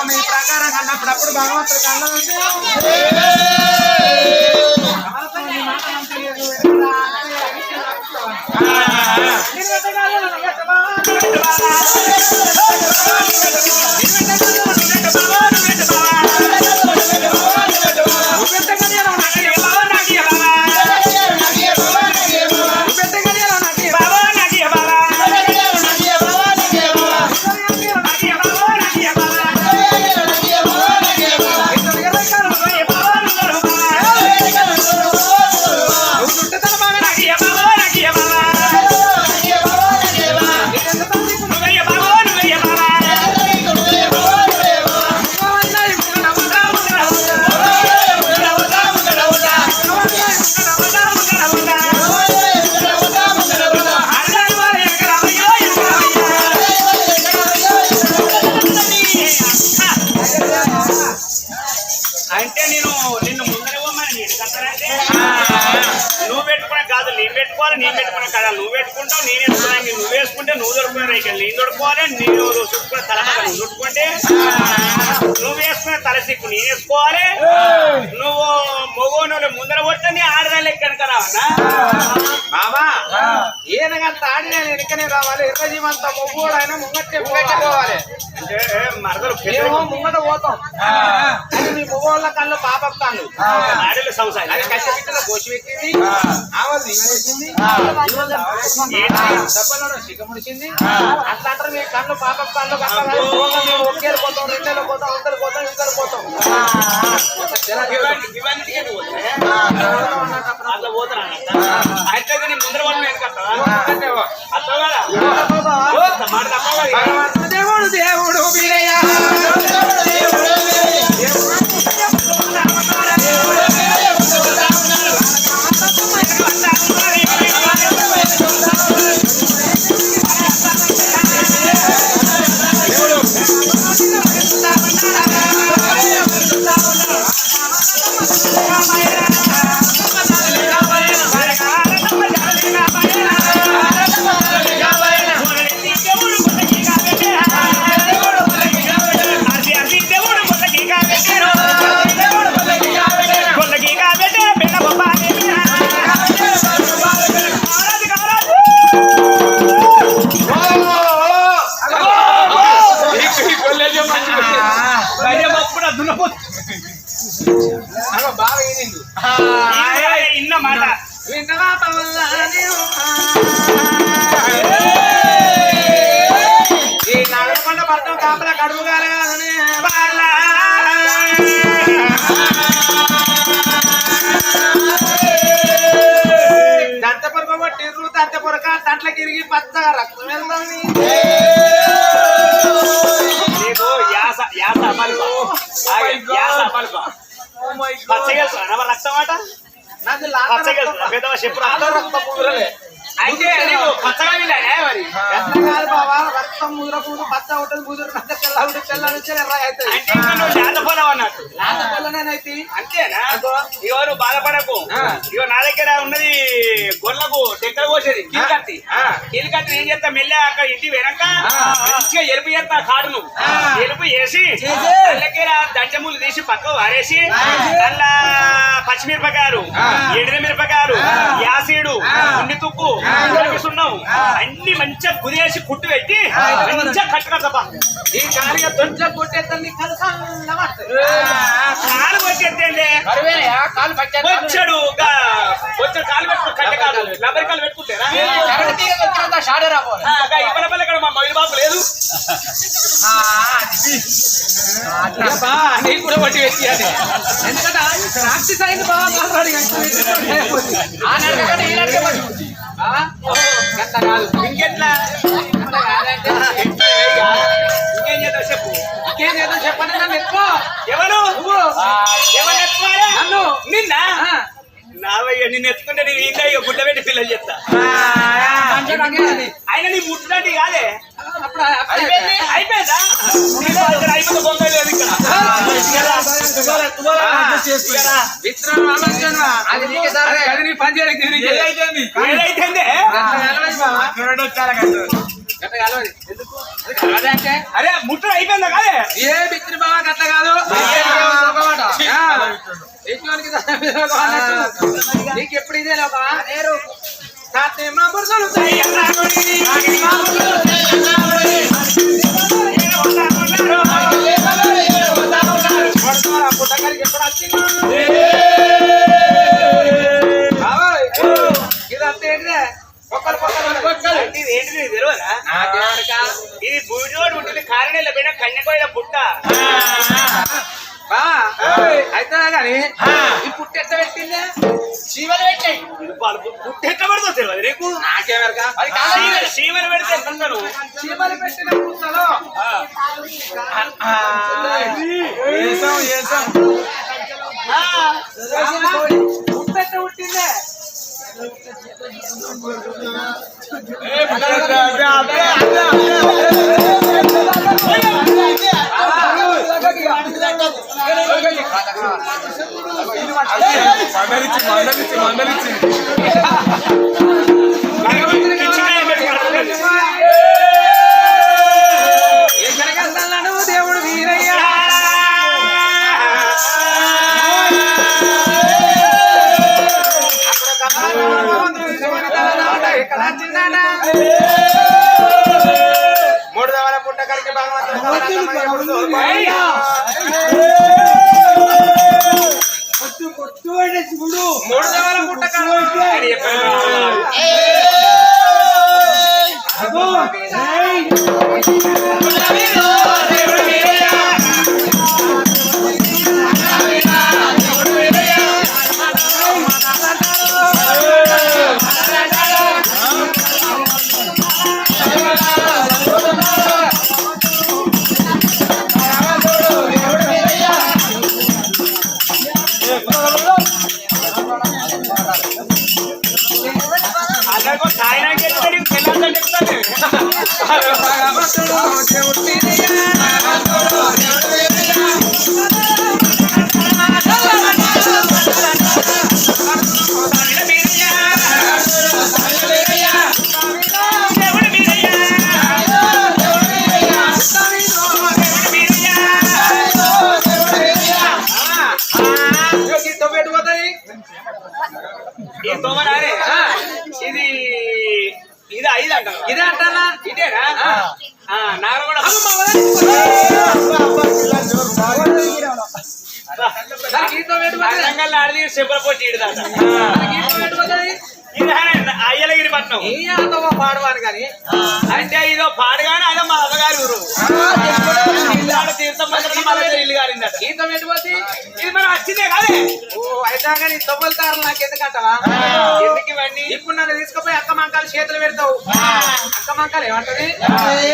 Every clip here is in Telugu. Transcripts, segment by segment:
మీ ప్రకారం అన్నప్పుడప్పుడు భగవంతుడు అంటే నిన్ను ముందర నువ్వు పెట్టుకునే కాదు నేను పెట్టుకోవాలి, నేను పెట్టుకునే కదా నువ్వు పెట్టుకుంటావు, నేను వేసుకున్నాను నువ్వు వేసుకుంటే నువ్వు దొరుకునే రైకలు నేను దొరుకుకోవాలి, నేను చుట్టుకునే తలపక్క నువ్వు చుట్టుకుంటే నువ్వు వేసుకునే తలసిక్కు నేను వేసుకోవాలి, నువ్వు మొగోను ముందర కొట్టే నీ ఆడదాని లెక్కనక రావన్నా బాబా ఏనగంత ఆడిన వెనకనే రావాలి. ఎర్రజీవంత మొగ్గుడు ఆయన ముంగట్టే పోవాలి అంటే మరదలు ముంగట పోతాం మీ మొగోళ్ళ కళ్ళు పాప కళ్ళు ఆడలు సంసారం అది కష్ట పెట్టిన కోసి పెట్టింది ఆవలు ఇవ్వలేసింది దెబ్బలో సిగ్గముడిచింది. అట్లా అంటారు మీ కళ్ళు పాప కళ్ళు ఒకేళ్ళు పోతాం, రెండేళ్ళు పోతాం, వందలు పోతాం, ఇంకలు పోతాం అట్లా పోతాను అయితే ముందర వాళ్ళు దేవుడు దేవుడు వీరయ్య బాగా ఇన్న మాట ఈ నగరకొండ పట్టణం కాపల కడుపు గారు దంతపురక కొట్టిర్రు, దంతపురక దంట్లకి ఇరిగి పచ్చగా రక్తం వెళ్దాం రక్తం మాట చెప్పు రక్తం ముదురలే అయితే పచ్చగా మరి కాదు బాబా రక్తం ముదురకూడదు పచ్చ ఉంటుంది ముదురు లేతపోలేవు అన్నట్టు లేతపోలేనైతే అంతేనా? ఇగో నువ్వు బాధపడకు. ఇగో నా దగ్గర ఉన్నది గొర్రెలకు టెక్కలు కోసేది కీలుకత్తి. కీలుకత్తి ఏం చేస్తా మెల్ల అక్కడ ఇంటి వెనక మంచిగా ఎరుపు చేస్తా కాడును ఎరుపు వేసి దంచములు తీసి పక్క వారేసి అలా పచ్చిమిరపకాయలు, ఎండిన మిరపకాయలు, యాసీడు, ఉన్ని తుక్కు, సున్నం అన్ని మంచిగా కుదిరేసి కుట్టు పెట్టి మంచిగా కట్టుకట్టపా. ఈ కాలిగా దొంచ కొట్టేద్దాం కాలు కొట్టేద్దండి కాలు వచ్చాడు వచ్చాడు కాలు పెట్టుకో కట్టె కాదు లబ్బరి కాలు పెట్టుకుంటారా ఇప్పటి పల్లె ఇక్కడ మా మైలు బాబు లేదు నీకు కూడా వడ్డీ పెట్టి ఎందుకంటే ప్రాక్టీస్ అయింది బాగా ఇంకెట్లా ఇంకేం చేద్దాం చెప్పు. ఇంకేం చేద్దాం చెప్పండి. నన్ను ఎక్కువ ఎవరు ఎవరు ఎత్తుకోవాలి నన్ను నిన్న నావయ్య నిన్ను ఎత్తుకుంటే నేను ఇంట్లో గుడ్డ పెట్టి పిల్లలు చెప్తా. ఆయన నీ ముట్టులాంటి కాదే అప్పుడు అయిపోయిందా అయిపోయింది బొంగ లేదు ఇక్కడ అది నీకే సార్ అది నీ పని చేయడానికి ఏదైతే అరే ముట్టడు అయిపోయిందా కాదే ఏ బిత్రి బాగా అట్లా కాదు నీకు ఎప్పుడు ఇదే పుట్టకానికి ఎప్పుడు వచ్చింది ఇదంతా ఏంటిదే ఒక్కరు ఇది ఏంటిది తెలియదా ఇది భూమిలోడు ఉంటుంది కారణంలో పోయిన కన్యకోయిల పుట్ట అయితే గాని ఈ పుట్టి ఎట్లా పెట్టిందే చీమలు పెట్టాయి పుట్ట ఎట్లా పడుతుంది తెలియదు నీకు నాకేమరక చీమలు పెడితే ఎట్లుంటారు చీమలు పెట్టిన పుట్టలో పుట్ట ఎట్లా పుట్టిందే మందలిచ్చి ఎక్కడికెళ్తాను దేవుడు వీరయ్య మూడు దవల పుట్టకలికి భగవంతుడు మూడు దవల పుట్టకలి అందరికీ సాయినాకి చెప్తాను ఈ తోమరారే ఇది ఇది ఐదు అంట ఇదే అంటానా ఇదేనా నాగరగూడ రంగల్ ఆడి సింపలపోటీ ఇడదాట ఇది అయ్యలగిరి పట్నం పాడవాను కానీ అంటే ఇదో పాడుగానే అదే మా అమ్మగారి ఊరు తీర్థం ఇల్లు కాలిందట గీతం ఎటుపోతే ఇది మనం వచ్చిందే కాదే ఓ అయితే కానీ తొవ్వలతారు నాకు ఎందుకంటావా ఎందుకు ఇవన్నీ ఇప్పుడు నన్ను తీసుకుపోయి అక్క మంకాలు చేతులు పెడతావు అక్క మంకాలు ఏమంటది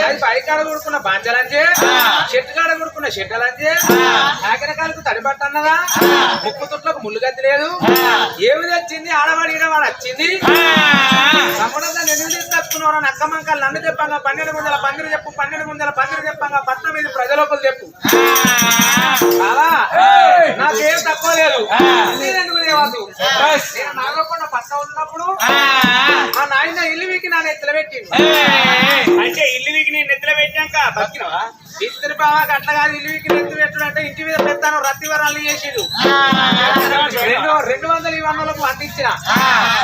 అది పైకాడ కొడుకున్న బాంచలంచే చెట్టు కాడ కొడుకున్న చెట్టలంచే కాకిరకాలకు తడిబట్ట అన్నదా ముక్కు తుట్లకు ముళ్ళు గద్ది లేదు ఏమి తెచ్చింది ఆడవాడి ఈడవాడు వచ్చింది తమ్ముడంతా ఎందుకు తీసుకొచ్చుకున్నావు అక్క మంకాలు నన్ను చెప్పంగా 12 గుంజల పందిరి చెప్పు 12 గుంజల పందిరి చెప్పంగా 19 ప్రజలోపలు చెప్పు బావా నాకేం తక్కువ లేదు ఎందుకు దేవాసు నేను నాగకొండ పక్క ఉన్నప్పుడు మా నాయన ఇల్లు వీకి నా నెత్తిన పెట్టిండు అంటే ఇల్లు వీకి నేను నెత్తిన పెట్టాక బతికినవా ఇద్దరు బావాకి అట్లా కాదు ఇల్లు వీకి నెత్తి పెట్టుడు అంటే ఇంటి మీద పెడతాను రత్తి వరాలు చేసిండు 200 ఇవన్నోళ్ళకు 100 ఇచ్చిన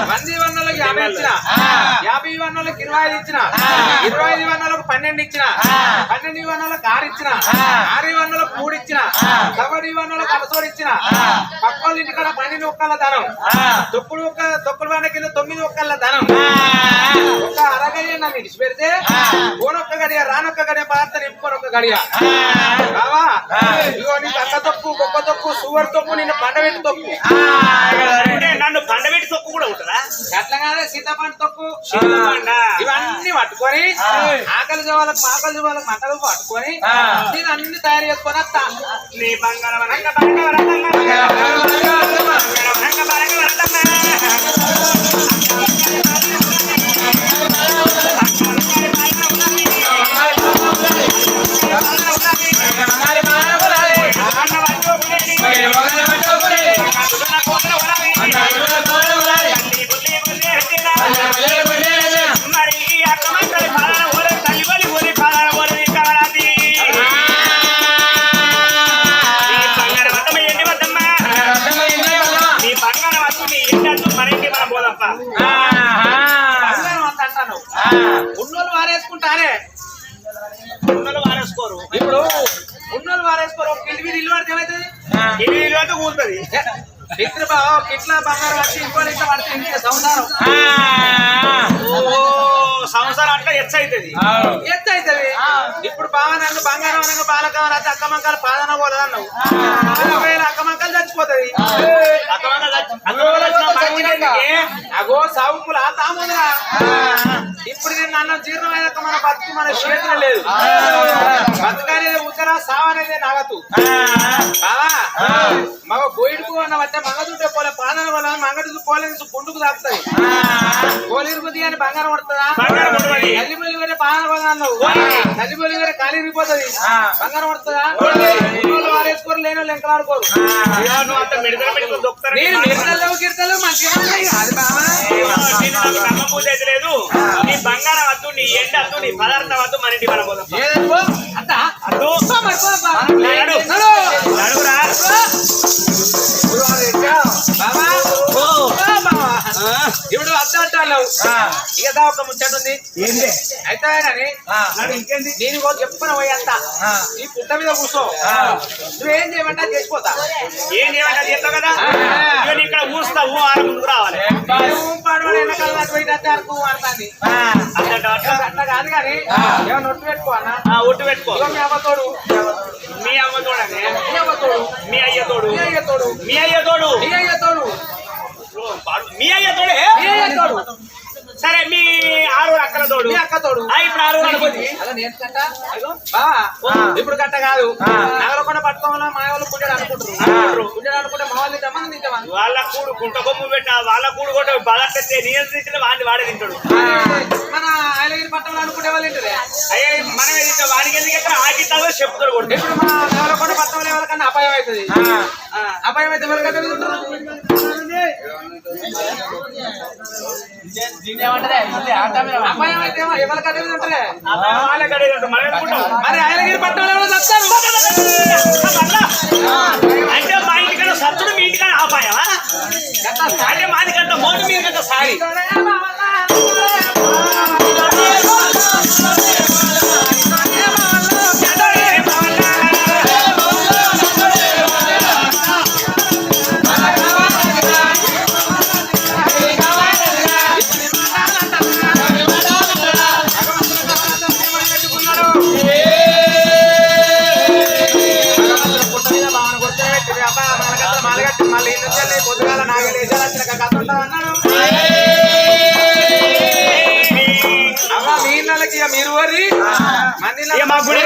100 ఇవన్నోళ్ళకి 50 ఇచ్చిన 50 ఇవన్నోళ్ళకి 25 ఇచ్చిన 25 ఇవన్నోళ్ళకు 12 ఇచ్చిన 12 ఇవన్నోళ్ళకి 6 ఇచ్చిన 6 ఇవన్నోళ్ళకు 3 ఇచ్చిన కబడ్డీ ఇవన్నోళ్ళకి అరసోడు ఇచ్చిన పక్కల ఇంటికాడ 12 ఒక్కల ధనం తొక్కుడు వాడ కింద 9 ఒక్కల ధనం ఒక అరగయ్య నన్ను ఇడిచి పెడితే పోనొక్క గడియ రానొక్క గడియ పాత్ర నింపుకొని ఒక గడియ బావా ఇగో నీకు అక్క తొక్కు గొప్ప తొక్కు సువర్ తొక్కు నిన్ను పండబెట్టి తొక్కు నన్ను పండబెట్టి తొక్కు కూడా ఉంటుందా అట్లా కాదే సీతాపండు తొక్కు ఇవన్నీ పట్టుకొని ఆకలి జవాలకు మంటలు పట్టుకొని నేను అన్ని తయారు చేసుకొని వస్తా నీ బంగారం బంగారం అంత అంటాను ఉన్నోళ్ళు వారేసుకుంటారే ఉన్నోళ్ళు వారేసుకోరు. ఇప్పుడు ఉన్నోళ్ళు వారేసుకోరు ఒక ఇంటి మీద ఇల్లు పడితే ఏమవుతుంది ఇల్లు అంటే కూలుతుంది. ఇట్లా బంగారం వచ్చి ఇంకోటి ఇట్లా పడితే ఇంకే సంసారం సంవత్సరం అట్లా ఎచ్చ అవుతుంది. ఎత్తు అవుతుంది. ఇప్పుడు బాగా నన్ను బంగారం అనగా బాలకావాలి అయితే అక్కమంకాలు పాదన పోలేదన్నావు అక్కమంకాలు చచ్చిపోతుంది అగో సాగుపుల తాముందిరా ఇప్పుడు నేను అన్నం జీర్ణమైనాక మన బతుకు మన చేతిలో లేదు బతుకనేది ఉత్తరా సావనేది నాగతు బావా మగ బోయిడుకు అన్న వచ్చే మగదుంటే పోలే పాదన వల్ల మగడు పోలే గుండుకు తాకుతాయి పోలిరుగుది అని బంగారం పడుతుందా తల్లిపల్లి వేరే పాదన వల్ల అన్నావు తల్లిపల్లి వేరే ఖాళీ ఇరిగిపోతుంది బంగారం పడుతుందా వారేసుకోరు లేని లెంకలాడుకోరు నేను గిరితలు గిరితలు మంచిగా ఉన్నాయి అది బావా పూజ అయితే లేదు. నీ బంగారం వద్దు, నీ ఎండ వద్దు, నీ పదార్థం వద్దు, మన ఇంటి మనం పోదాం. ఇప్పుడు అద్ద అంటావు ఇక ఒక ముచ్చట ఉంది అయితే ఇంకేంది నేను చెప్పుకున్నా పోయి అంత ఈ పుట్ట మీద కూర్చో నువ్వేం చేయమంటా చేసిపోతా ఏం చేయమంటా చేస్తావు కదా ఇక్కడ ఊస్తావు ఆడ ముందుకు రావాలి పాడవాడు వెనకాల పోయినట్టు అరకు అంటాంది అట్లా కాదు కానీ ఏమన్నా ఒట్టు పెట్టుకో అన్న ఒట్టు పెట్టుకో మీ అవ్వతోడు మీ అమ్మతోడనే మీ అవ్వతోడు మీ అయ్యతోడు మీ అయ్యతోడు మీ అయ్యతోడు మీ అయ్యతోడు మీ అయ్యతోడే మీ అయ్యతోడు సరే మీ ఆరు అక్కల తోడు మీ అక్క తోడు ఇప్పుడు ఆరు అనుకోండి ఇప్పుడు కట్ట కాదు నగలకొండ పట్టుకోవాలా మా వాళ్ళు పుట్టాడు అనుకుంటారు పుట్టాడు అనుకుంటే మా వాళ్ళు తింటామని తింటామని వాళ్ళ కూడు కుంట కొమ్ము పెట్టా వాళ్ళ కూడు కూడా బలట్టే నియంత్రించిన వాడిని వాడే తింటాడు మన ఆయనగిరి పట్టణంలో అనుకుంటే వాళ్ళు తింటారే అయ్యే మనమే తింటాం వాడికి ఎందుకంటే ఆగితాదో చెప్తారు కూడా ఇప్పుడు మా నగలకొండ పట్టణంలో ఎవరికన్నా అపాయం అవుతుంది అపాయం అయితే ఎవరికైతే అపాయం అయితే ఎవరికైతే ఉంటారే మరి ఆయనగిరి పట్టణంలో చస్తారు అంటే మా ఇంటికన్నా సత్తుడు మీ ఇంటికన్నా ఆపాయమా అంటే మాదికంట మోటు మీద కంట సారి మళ్ళీ పొద్దుగాల నాగేసారు కథ ఉంటామన్నాను అమ్మా మీ ఇళ్ళకి మీరు వరి మంది మా గుడి